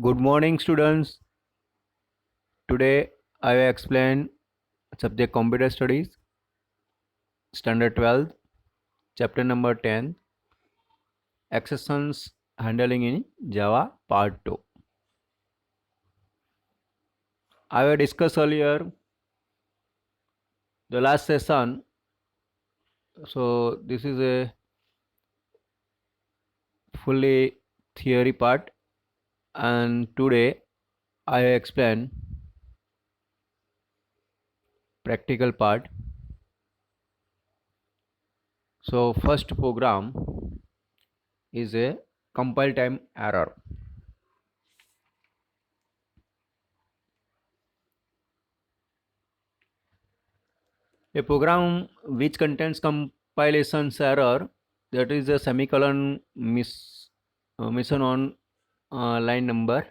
Good morning, students. Today I will explain subject Computer Studies, Standard 12, Chapter number 10, Exceptions Handling in Java, Part 2. I will discuss earlier the last session. So this is a fully theory part, and today I will explain practical part. So first program is a compile time error. A program which contains compilations error, that is a semicolon mission on line number.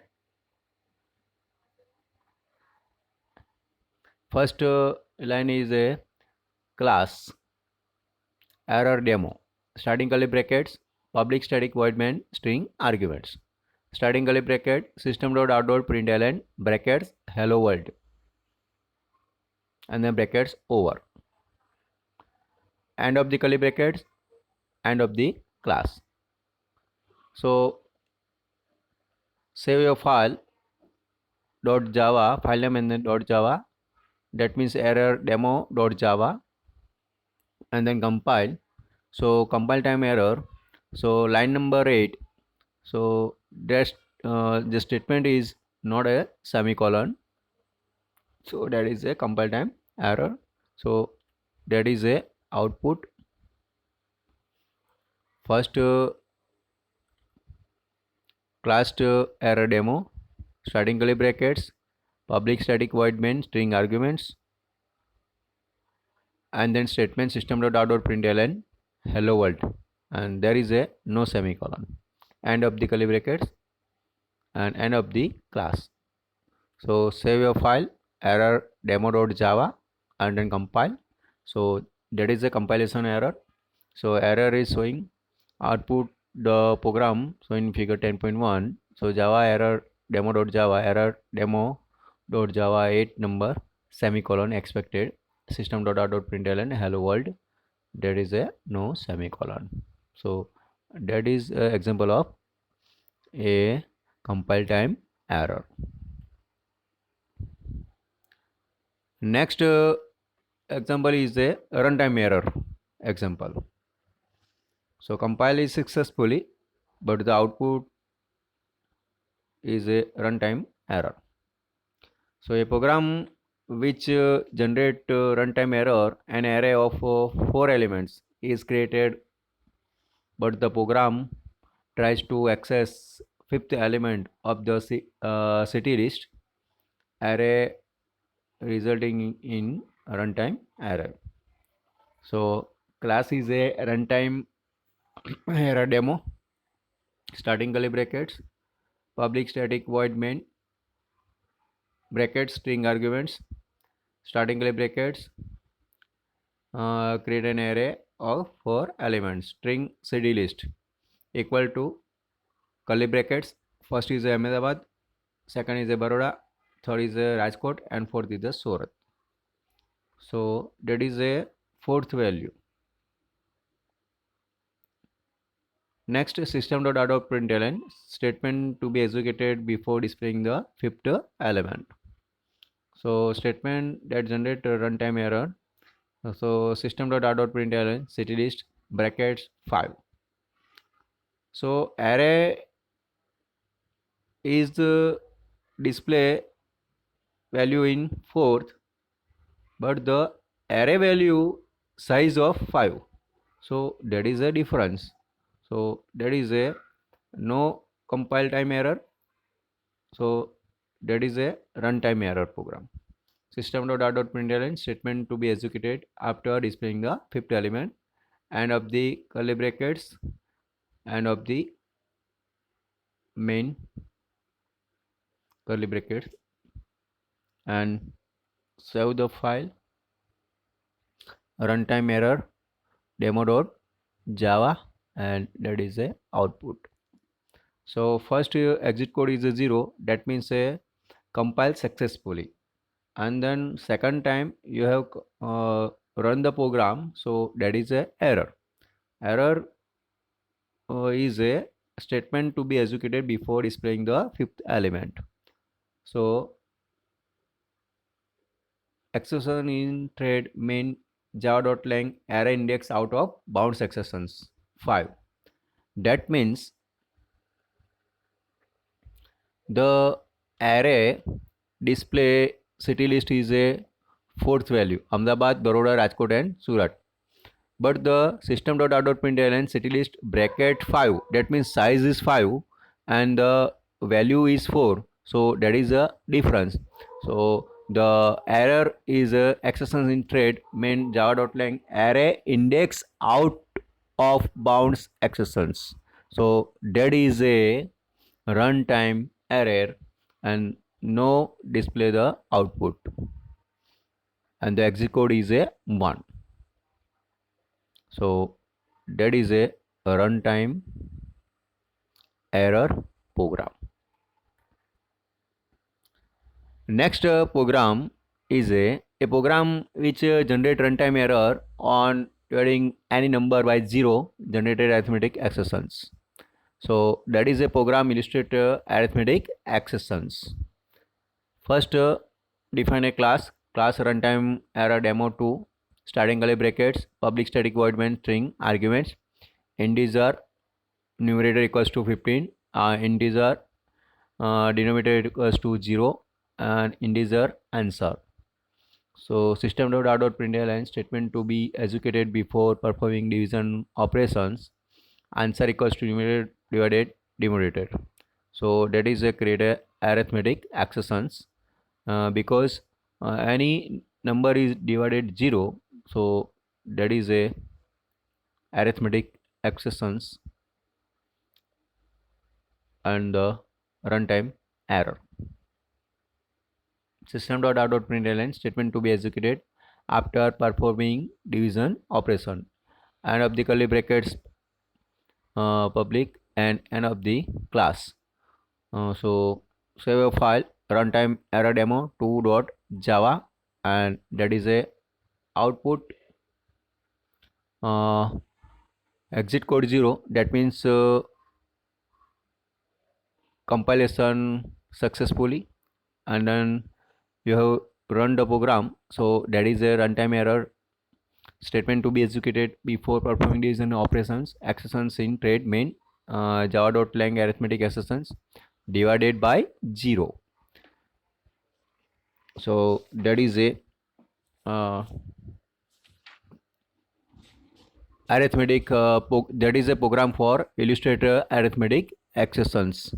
First line is a class error demo. Starting curly brackets, public static void main string arguments. Starting curly bracket, system.out.println brackets hello world, and then brackets over. End of the curly brackets, end of the class. So save your file .java, file name and then .java, that means error demo.java, and then compile. So compile time error. So line number 8. So that the statement is not a semicolon. So that is a compile time error. So that is a output. First class error demo, starting curly brackets, public static void main string arguments, and then statement system.out.println hello world, and there is a no semicolon, end of the curly brackets and end of the class. So save your file error demo.java and then compile. So that is a compilation error. So error is showing output the program. So in figure 10.1, so java error demo.java error demo.java 8 number semicolon expected system.out.println hello world, there is a no semicolon. So that is an example of a compile time error. Next example is a runtime error example. So compile is successfully, but the output is a runtime error. So a program which generate runtime error, an array of 4 elements is created, but the program tries to access fifth element of the city list array, resulting in runtime error. So class is a runtime error demo. Starting curly brackets, public static void main brackets string arguments, starting curly brackets, create an array of 4 elements string cd list equal to curly brackets. First is Ahmedabad, second is Baroda, third is Rajkot, and fourth is the Surat. So that is a fourth value. Next, system.out.println statement to be executed before displaying the fifth element. So statement that generate runtime error. So system.out.println city list brackets 5. So array is the display value in fourth, but the array value size of 5. So that is a difference. So that is a no compile time error. So that is a runtime error program. System.out.println statement to be executed after displaying the fifth element, and of the curly brackets and of the main curly brackets, and save the file runtime error demo.java, and that is a output. So first exit code is a 0, that means a compile successfully, and then second time you have run the program, so that is a error. Error is a statement to be executed before displaying the fifth element. So exception in thread main java.lang array index out of bounds exceptions 5. That means the array display city list is a fourth value Ahmedabad, Baroda, Rajkot and Surat. But the system.out.println city list bracket 5, that means size is 5 and the value is 4, so that is a difference. So the error is a exception in thread main java.lang array index out of bounds exceptions, so that is a runtime error and no display the output, and the exit code is a 1. So that is a runtime error program. Next program is a program which generate runtime error on dividing any number by 0 generated arithmetic exceptions. So that is a program illustrate arithmetic exceptions. First define a class runtime error demo2 starting curly brackets public static void main string arguments integer numerator equals to 15, integer denominator equals to 0 and integer answer. So system.out.println statement to be executed before performing division operations, answer equals to numerator divided numerator. So that is a create a arithmetic exceptions because any number is divided 0, so that is a arithmetic exceptions and the runtime error. System.out.println statement to be executed after performing division operation, end of the curly brackets public and end of the class. So save a file runtime error demo 2.java and that is a output exit code 0, that means compilation successfully, and then you have run the program, so that is a runtime error statement to be executed before performing division operations exceptions in thread main java.lang arithmetic exceptions divided by 0. So that is a uh, arithmetic that is a program for illustrator arithmetic exceptions.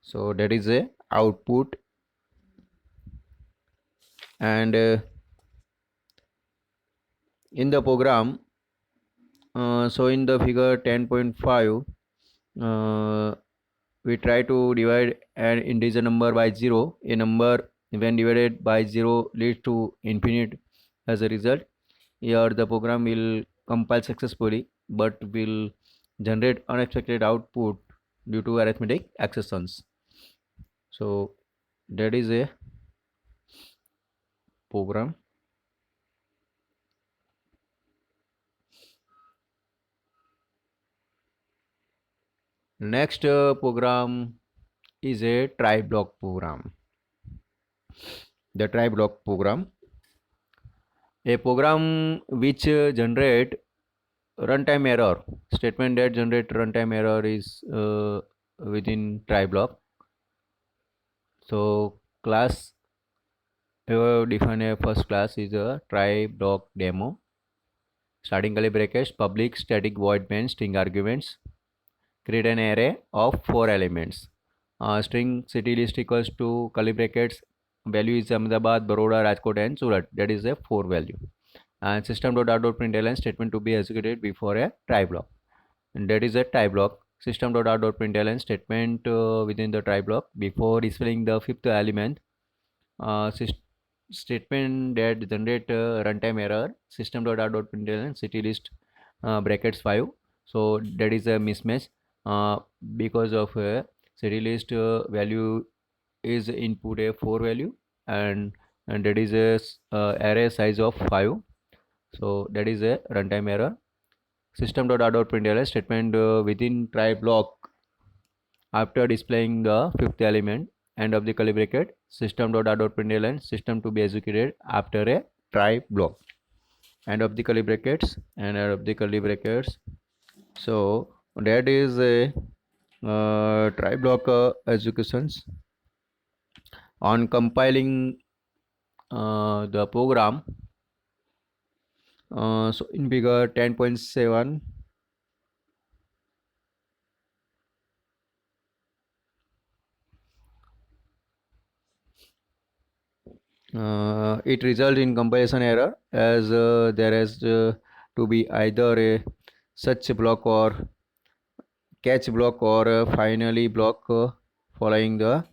So that is a output, and in the program so in the figure 10.5 we try to divide an integer number by 0. A number when divided by 0 leads to infinite as a result. Here the program will compile successfully but will generate unexpected output due to arithmetic exceptions. So that is a program. Next program is a try block program. The try block program, a program which generate runtime error statement that generate runtime error is within try block. So class define a first class is a try block demo starting curly brackets public static void main string arguments create an array of 4 elements string city list equals to curly brackets value is Ahmedabad, Baroda, Rajkot and Surat, that is a 4 value, and system.out.println statement to be executed before a try block, and that is a try block. System.out.println statement within the try block before displaying the fifth element uh, statement that generate runtime error system.out.println city list brackets 5, so that is a mismatch because of city list value is input a 4 value, and that is a array size of 5. So that is a runtime error. System.out.println statement within try block after displaying the fifth element, end of the curly bracket, system.out.println system to be executed after a try block, end of the curly brackets and end of the curly brackets. So that is a try block executions. On compiling the program, so in figure 10.7, it results in compilation error, as there has to be either a such block or catch block or finally block following the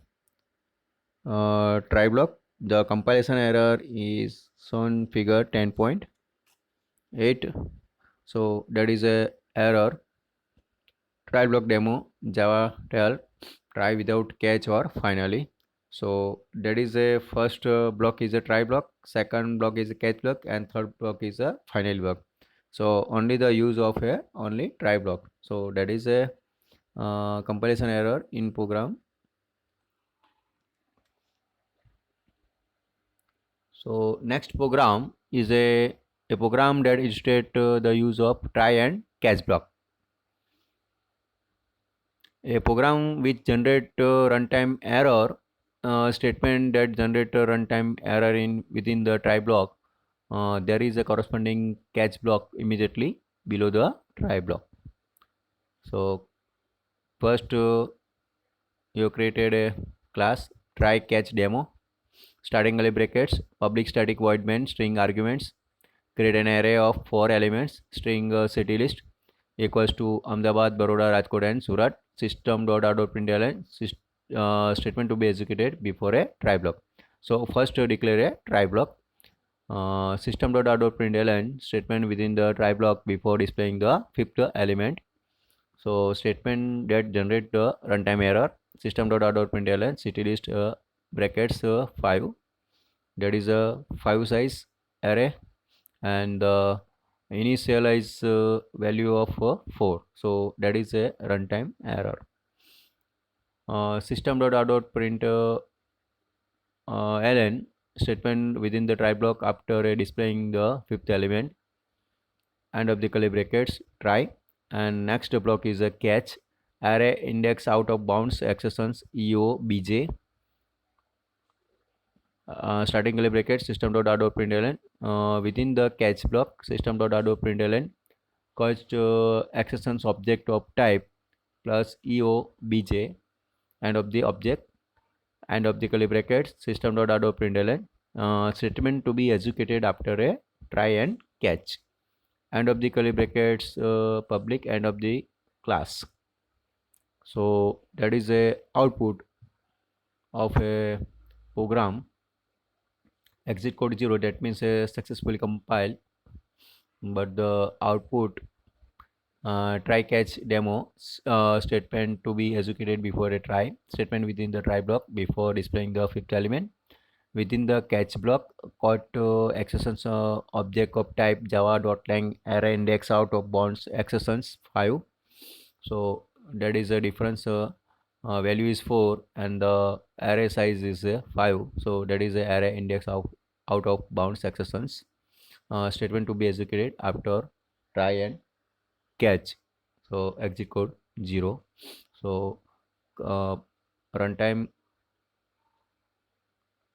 try block. The compilation error is shown figure 10.8. So that is a error. Try block demo Java-12 try without catch or finally. So that is a first block is a try block, second block is a catch block, and third block is a final block. So only the use of a only try block. So that is a compilation error in program. So next program is a program that illustrates the use of try and catch block. A program which generate runtime error statement that generate runtime error in within the try block. There is a corresponding catch block immediately below the try block. So first you created a class try catch demo, starting curly brackets, public static void main string arguments, create an array of 4 elements, string city list equals to Ahmedabad, Baroda, Rajkot and Surat, system.out.println statement to be executed before a try block. So first declare a try block, system.out.println statement within the try block before displaying the fifth element. So statement that generate the runtime error, system.out.println city list brackets 5, that is a 5 size array, and the initialize value of 4. So that is a runtime error. System.out.print ln statement within the try block after displaying the fifth element, end of the curly brackets try, and next block is a catch array index out of bounds exceptions eo bj, starting curly bracket system.out.println within the catch block system.out.println cost exceptions object of type plus eo bj, end of the object, end of the curly brackets system.out.println statement to be executed after a try and catch, end of the curly brackets public, end of the class. So that is a output of a program exit code 0, that means successfully compiled, but the output try catch demo statement to be executed before a try statement within the try block before displaying the fifth element, within the catch block caught exceptions object of type java.lang array index out of bounds exceptions 5. So that is a difference, value is 4 and the array size is 5. So that is the array index out of bounds exceptions statement to be executed after try and catch. So exit code 0. So uh, runtime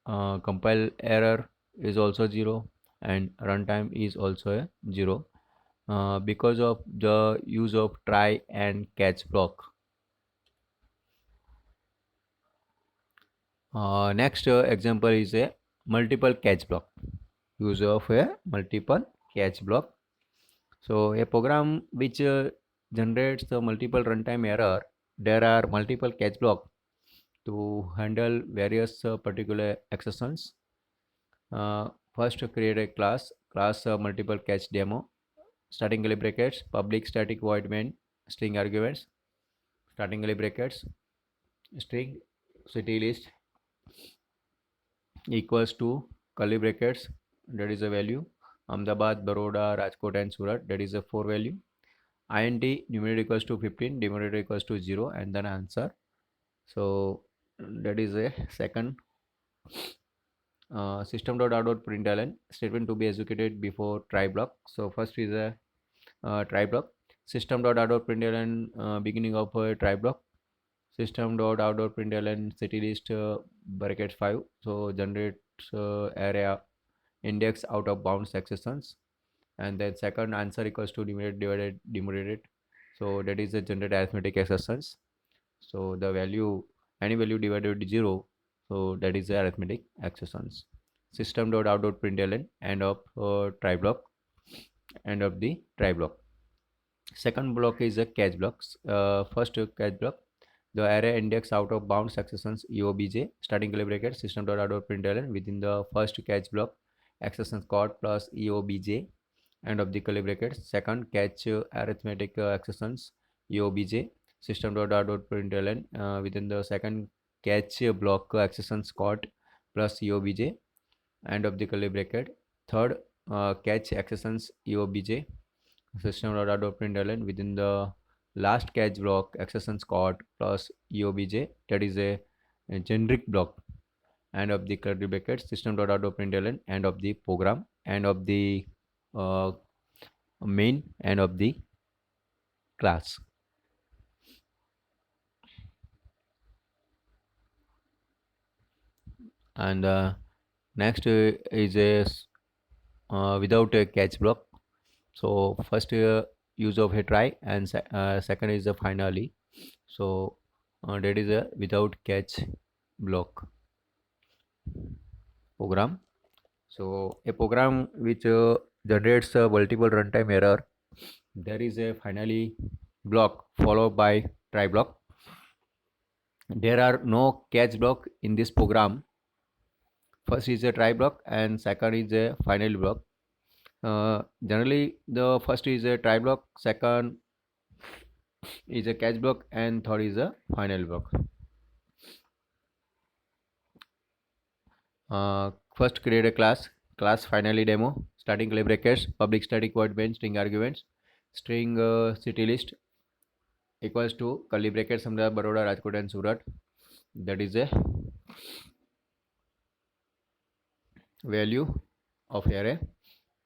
compile error is also 0 and runtime is also a 0 because of the use of try and catch block. Next example is a multiple catch block, use of a multiple catch block. So a program which generates the multiple runtime error, there are multiple catch block to handle various particular exceptions. First create a class multiple catch demo, starting curly brackets public static void main string arguments, starting curly brackets string city list equals to curly brackets, that is a value, Ahmedabad, Baroda, Rajkot and Surat, that is a 4 value, int numerator equals to 15, denominator equals to 0, and then answer. So that is a second system.out.println statement to be executed before try block. So first is a try block, system.out.println beginning of a try block, system.out.println city list bracket 5, so generates area index out of bounds exceptions, and then second answer equals to numerator divided numerator, so that is the generate arithmetic exceptions. So the value, any value divided with 0, so that is the arithmetic exceptions. System.out.println end of try block, end of the try block. Second block is a catch blocks. First catch block, the array index out of bounds exceptions eobj starting curly bracket system.out.println within the first catch block exceptions code plus eobj end of the curly bracket. Second catch arithmetic exceptions eobj system.out.println within the second catch block exceptions code plus eobj end of the curly bracket. Third catch exceptions eobj system.out.println within the last catch block exceptions code plus eobj, that is a generic block end of the curly bracket system.out.println end of the program, end of the uh, main, end of the class. And next is a without a catch block. So first use of a try, and second is a finally. So that is a without catch block program. So a program which generates a multiple runtime error, there is a finally block followed by try block. There are no catch block in this program. First is a try block and second is a final block. Generally the first is a try block, second is a catch block, and third is a final block. First create a class finally demo starting curly brackets public static void main string arguments string city list equals to curly brackets Ahmedabad, Baroda, Rajkot and Surat, that is a value of array,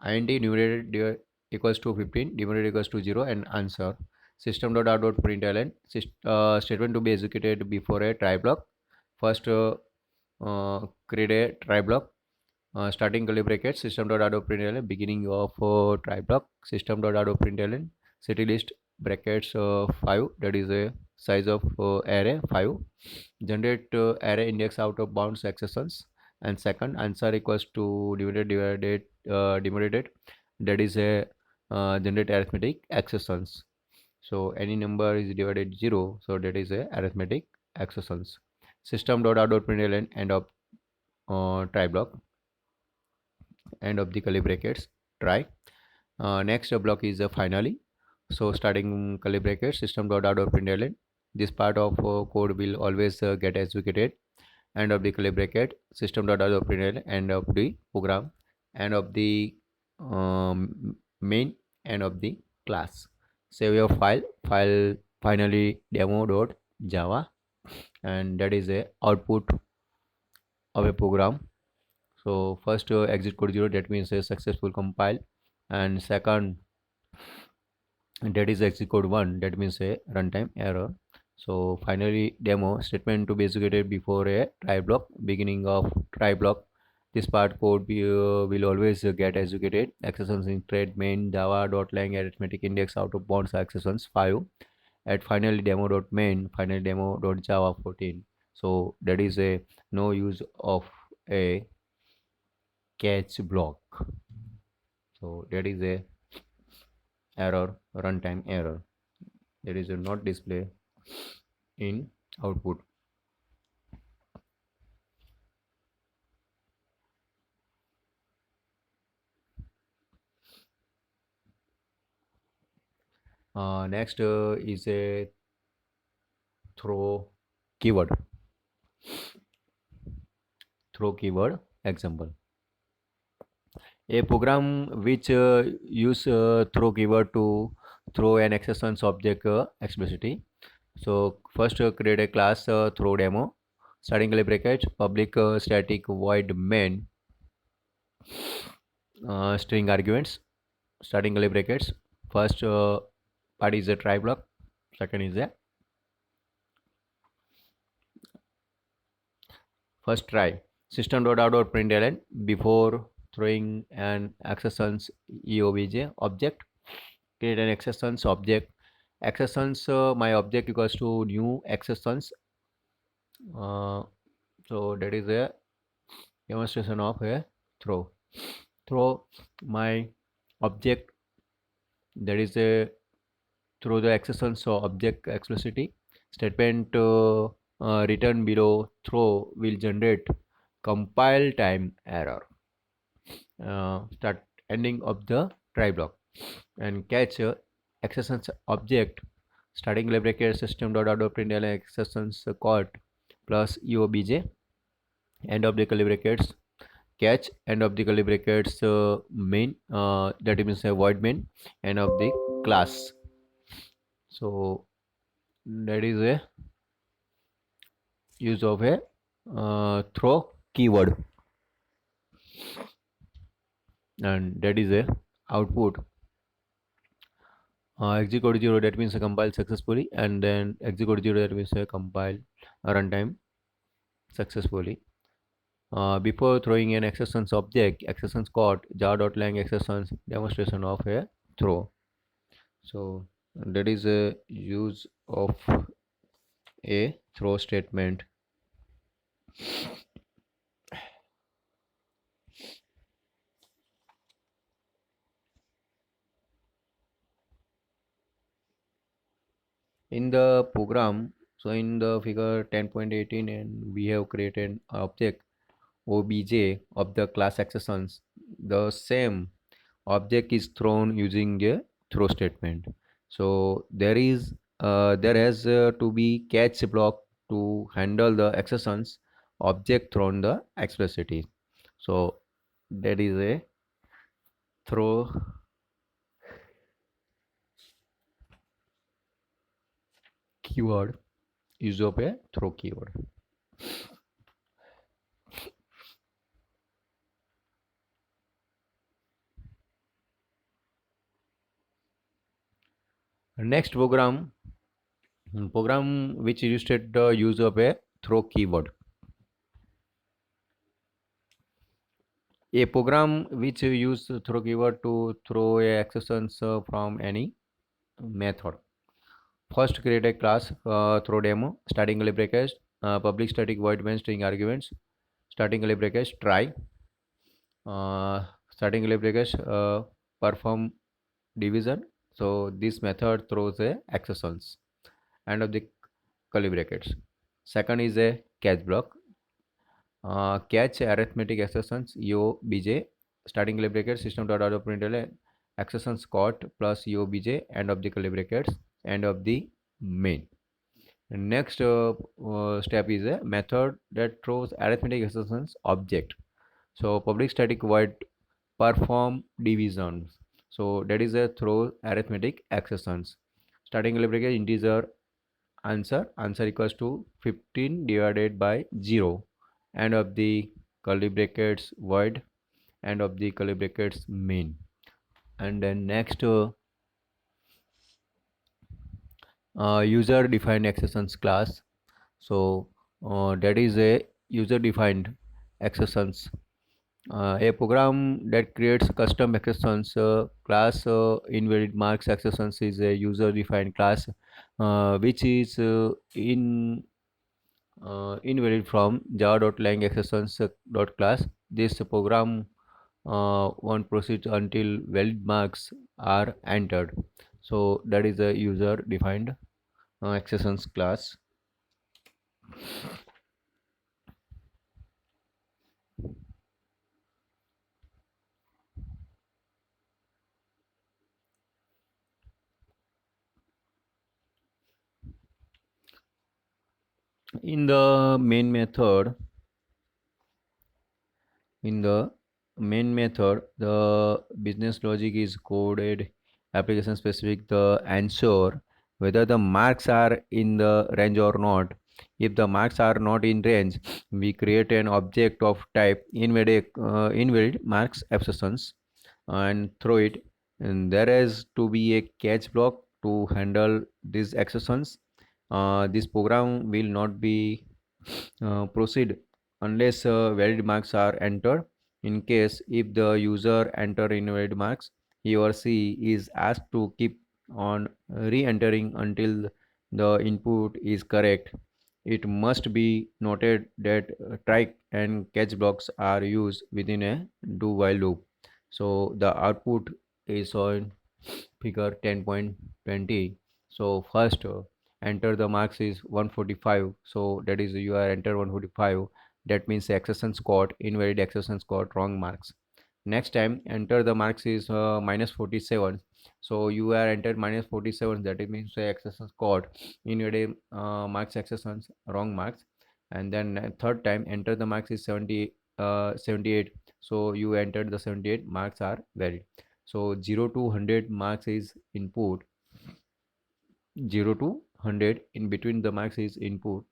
int numerator equals to 15, denominator equals to 0, and answer. System.out.println statement to be executed before a try block. First create a try block starting curly bracket system.out.println beginning of try block system.out.println city list brackets 5, that is a size of array 5, generate array index out of bounds exceptions, and second answer equals to divided that is a generate arithmetic exceptions. So any number is divided 0, so that is a arithmetic exceptions. System.out.println end of try block, end of the curly brackets try. Next block is finally. So starting curly brackets system.out.println, this part of code will always get executed, end of the curly bracket system.out.println end of the program, end of the main, end of the class. Save your file finally demo.java, and that is a output of a program. So first exit code 0, that means a successful compile, and second that is exit code 1, that means a runtime error. So finally demo statement to be executed before a try block beginning of try block, this part code will always get executed exceptions in thread main java.lang arithmetic index out of bounds exceptions 5 at finally demo.main finally demo.java 14. So that is a no use of a catch block, so that is a error, runtime error, that is a not display in output. Next is a throw keyword. Throw keyword example. A program which use throw keyword to throw an exceptions object explicitly. So first create a class throw demo, starting curly bracket, public static void main, string arguments, starting curly brackets. First part is a try block, second is a first try. System.out.println before throwing an exceptions eobj object, create an exceptions object. Exceptions my object equals to new exceptions. So that is a demonstration of a throw. Throw my object, that is a through the exceptions so object explicitly. Statement written below throw will generate compile time error. Start ending of the try block and catch exceptions object, starting bracket system.out.println exceptions caught plus eobj, end of the curly brackets, catch, end of the curly brackets main, that means a void main, end of the class. So that is a use of a throw keyword, and that is a output. Execute 0, that means a compile successfully, and then execute 0, that means a compile runtime successfully. Before throwing an exceptions object, exceptions caught, jar.lang exceptions demonstration of a throw. So that is a use of a throw statement. In the program, so in the figure 10.18, and we have created an object obj of the class exceptions. The same object is thrown using a throw statement. So there has to be catch block to handle the exceptions object thrown the explicitly. So that is a throw keyword, use of a throw keyword. Next program which illustrate the use of a throw keyword. A program which use throw keyword to throw a exceptions from any method. First create a class throw demo, starting curly brackets, public static void main string arguments, starting curly brackets, try, starting curly brackets, perform division. So this method throws a exceptions, end of the curly brackets. Second is a catch block, catch arithmetic exceptions eobj, starting curly brackets, system.out.println exceptions caught plus eobj, end of the curly brackets, end of the main. Next step is a method that throws arithmetic exceptions object. So public static void perform divisions. So that is a throw arithmetic exceptions. Starting curly bracket integer answer equals to 15 divided by 0, end of the curly brackets void, end of the curly brackets main. And then next user defined exceptions class. So that is a user defined exceptions, a program that creates custom exceptions class. Invalid marks exceptions is a user defined class which is invalid from java.lang exceptions class. This program won't proceed until valid marks are entered. So that is a user defined exceptions class. In the main method, in the main method, the business logic is coded application specific the answer whether the marks are in the range or not. If the marks are not in range, we create an object of type invalid marks exceptions and throw it. And there is to be a catch block to handle these exceptions. This program will not be proceed unless valid marks are entered. In case if the user enter invalid marks, he or she is asked to keep on re-entering until the input is correct. It must be noted that try and catch blocks are used within a do while loop. So the output is on figure 10.20. So first enter the marks is 145. So that is you are enter 145. That means accession code invalid accession code wrong marks. Next time enter the marks is minus 47. So you are entered minus 47. That means the accession code invalid marks accessions wrong marks. And then third time enter the marks is 78. So you entered the 78 marks are valid. So 0 to 100 marks is input. 0 to 100 in between the marks is input.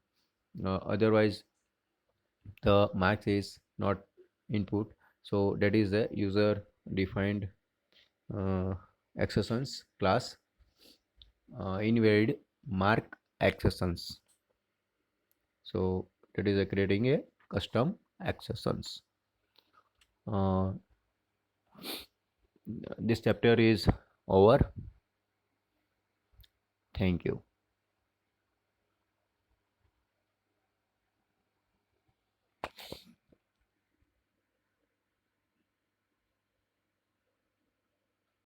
Otherwise the marks is not input. So that is the user defined uh, accessions class invalid mark accessions. So that is creating a custom accessions. uh, this chapter is over. Thank you.